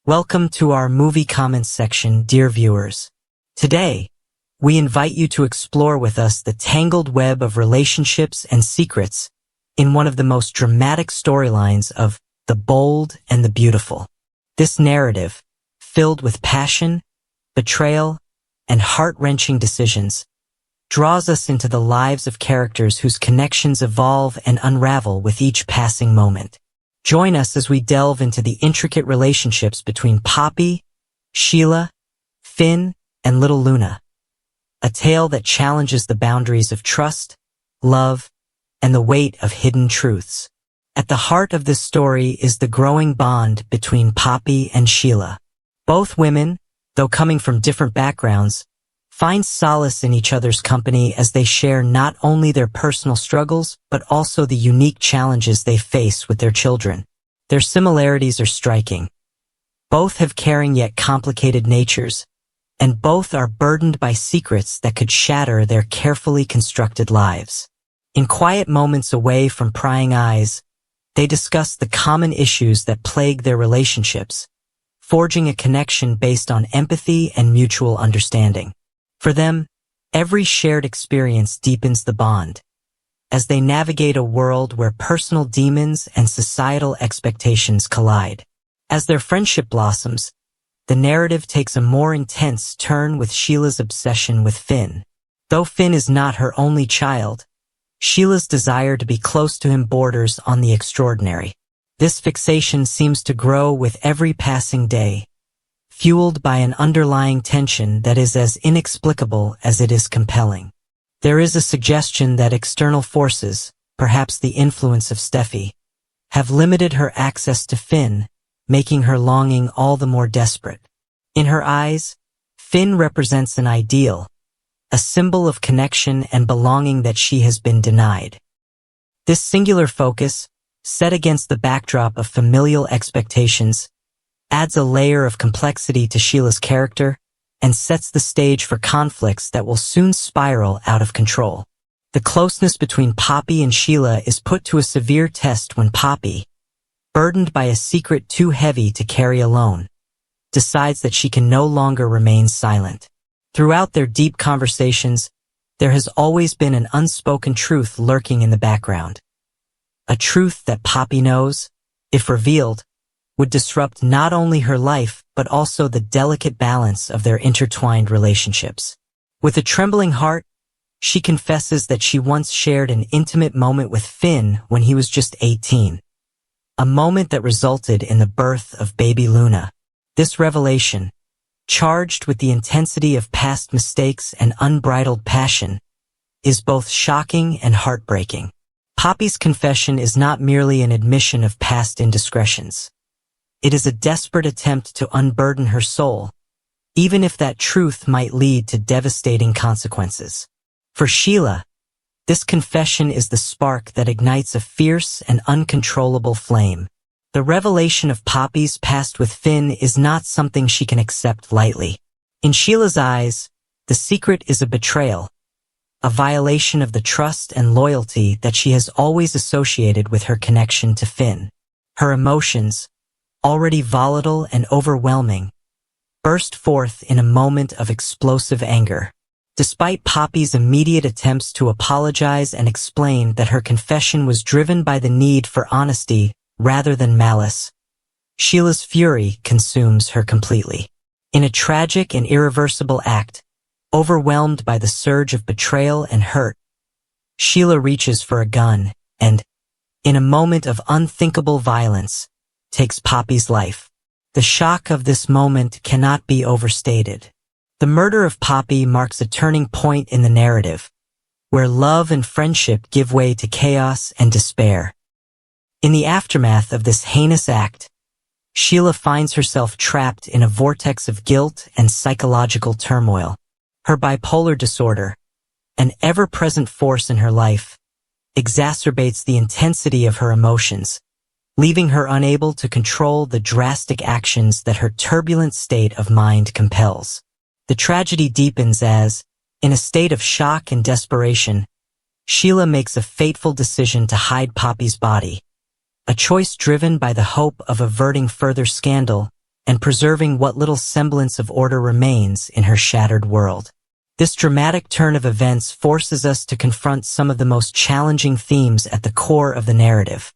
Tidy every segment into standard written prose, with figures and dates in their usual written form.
Welcome to our movie comments section, dear viewers. Today, we invite you to explore with us the tangled web of relationships and secrets in one of the most dramatic storylines of The Bold and the Beautiful. This narrative, filled with passion, betrayal, and heart-wrenching decisions, draws us into the lives of characters whose connections evolve and unravel with each passing moment. Join us as we delve into the intricate relationships between Poppy, Sheila, Finn, and little Luna. A tale that challenges the boundaries of trust, love, and the weight of hidden truths. At the heart of this story is the growing bond between Poppy and Sheila. Both women, though coming from different backgrounds, find solace in each other's company as they share not only their personal struggles, but also the unique challenges they face with their children. Their similarities are striking. Both have caring yet complicated natures, and both are burdened by secrets that could shatter their carefully constructed lives. In quiet moments away from prying eyes, they discuss the common issues that plague their relationships, forging a connection based on empathy and mutual understanding. For them, every shared experience deepens the bond, as they navigate a world where personal demons and societal expectations collide. As their friendship blossoms, the narrative takes a more intense turn with Sheila's obsession with Finn. Though Finn is not her only child, Sheila's desire to be close to him borders on the extraordinary. This fixation seems to grow with every passing day, fueled by an underlying tension that is as inexplicable as it is compelling. There is a suggestion that external forces, perhaps the influence of Steffi, have limited her access to Finn, making her longing all the more desperate. In her eyes, Finn represents an ideal, a symbol of connection and belonging that she has been denied. This singular focus, set against the backdrop of familial expectations, adds a layer of complexity to Sheila's character and sets the stage for conflicts that will soon spiral out of control. The closeness between Poppy and Sheila is put to a severe test when Poppy, burdened by a secret too heavy to carry alone, decides that she can no longer remain silent. Throughout their deep conversations, there has always been an unspoken truth lurking in the background. A truth that Poppy knows, if revealed, would disrupt not only her life but also the delicate balance of their intertwined relationships. With a trembling heart, she confesses that she once shared an intimate moment with Finn when he was just 18. A moment that resulted in the birth of baby Luna. This revelation, charged with the intensity of past mistakes and unbridled passion, is both shocking and heartbreaking. Poppy's confession is not merely an admission of past indiscretions. It is a desperate attempt to unburden her soul, even if that truth might lead to devastating consequences. For Sheila, this confession is the spark that ignites a fierce and uncontrollable flame. The revelation of Poppy's past with Finn is not something she can accept lightly. In Sheila's eyes, the secret is a betrayal, a violation of the trust and loyalty that she has always associated with her connection to Finn. Her emotions, already volatile and overwhelming, burst forth in a moment of explosive anger. Despite Poppy's immediate attempts to apologize and explain that her confession was driven by the need for honesty rather than malice, Sheila's fury consumes her completely. In a tragic and irreversible act, overwhelmed by the surge of betrayal and hurt, Sheila reaches for a gun and, in a moment of unthinkable violence, takes Poppy's life. The shock of this moment cannot be overstated. The murder of Poppy marks a turning point in the narrative, where love and friendship give way to chaos and despair. In the aftermath of this heinous act, Sheila finds herself trapped in a vortex of guilt and psychological turmoil. Her bipolar disorder, an ever-present force in her life, exacerbates the intensity of her emotions, leaving her unable to control the drastic actions that her turbulent state of mind compels. The tragedy deepens as, in a state of shock and desperation, Sheila makes a fateful decision to hide Poppy's body, a choice driven by the hope of averting further scandal and preserving what little semblance of order remains in her shattered world. This dramatic turn of events forces us to confront some of the most challenging themes at the core of the narrative: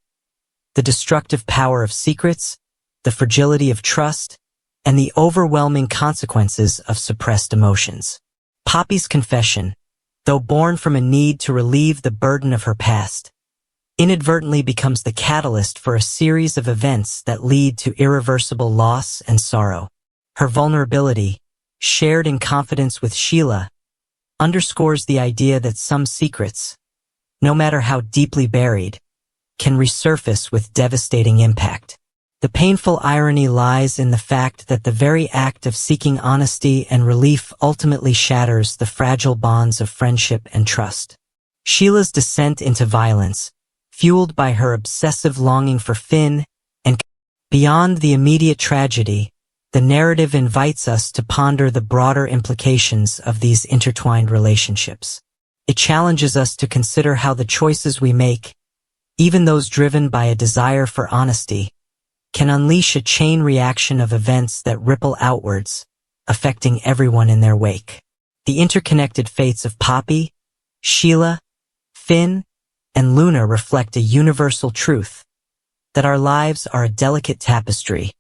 the destructive power of secrets, the fragility of trust, and the overwhelming consequences of suppressed emotions. Poppy's confession, though born from a need to relieve the burden of her past, inadvertently becomes the catalyst for a series of events that lead to irreversible loss and sorrow. Her vulnerability, shared in confidence with Sheila, underscores the idea that some secrets, no matter how deeply buried, can resurface with devastating impact. The painful irony lies in the fact that the very act of seeking honesty and relief ultimately shatters the fragile bonds of friendship and trust. Sheila's descent into violence, fueled by her obsessive longing for Finn, and beyond the immediate tragedy, the narrative invites us to ponder the broader implications of these intertwined relationships. It challenges us to consider how the choices we make, even those driven by a desire for honesty, can unleash a chain reaction of events that ripple outwards, affecting everyone in their wake. The interconnected fates of Poppy, Sheila, Finn, and Luna reflect a universal truth: that our lives are a delicate tapestry,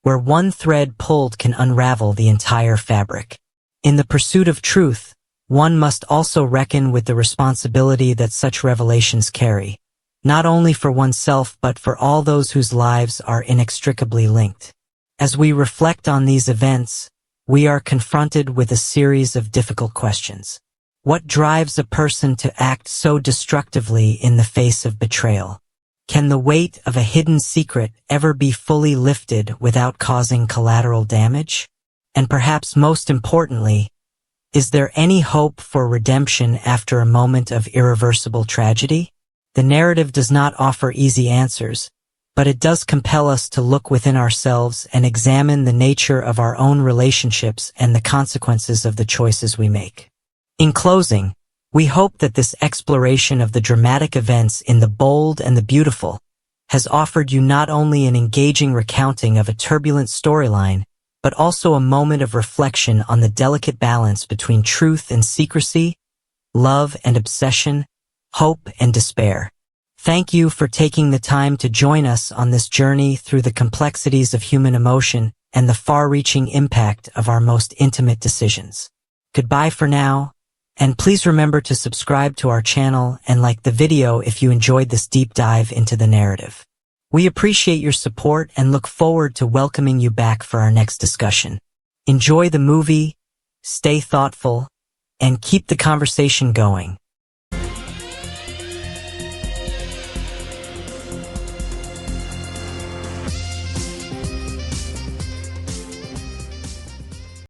where one thread pulled can unravel the entire fabric. In the pursuit of truth, one must also reckon with the responsibility that such revelations carry, not only for oneself but for all those whose lives are inextricably linked. As we reflect on these events, we are confronted with a series of difficult questions. What drives a person to act so destructively in the face of betrayal? Can the weight of a hidden secret ever be fully lifted without causing collateral damage? And perhaps most importantly, is there any hope for redemption after a moment of irreversible tragedy? The narrative does not offer easy answers, but it does compel us to look within ourselves and examine the nature of our own relationships and the consequences of the choices we make. In closing, we hope that this exploration of the dramatic events in The Bold and the Beautiful has offered you not only an engaging recounting of a turbulent storyline, but also a moment of reflection on the delicate balance between truth and secrecy, love and obsession, hope and despair. Thank you for taking the time to join us on this journey through the complexities of human emotion and the far-reaching impact of our most intimate decisions. Goodbye for now, and please remember to subscribe to our channel and like the video if you enjoyed this deep dive into the narrative. We appreciate your support and look forward to welcoming you back for our next discussion. Enjoy the movie, stay thoughtful, and keep the conversation going.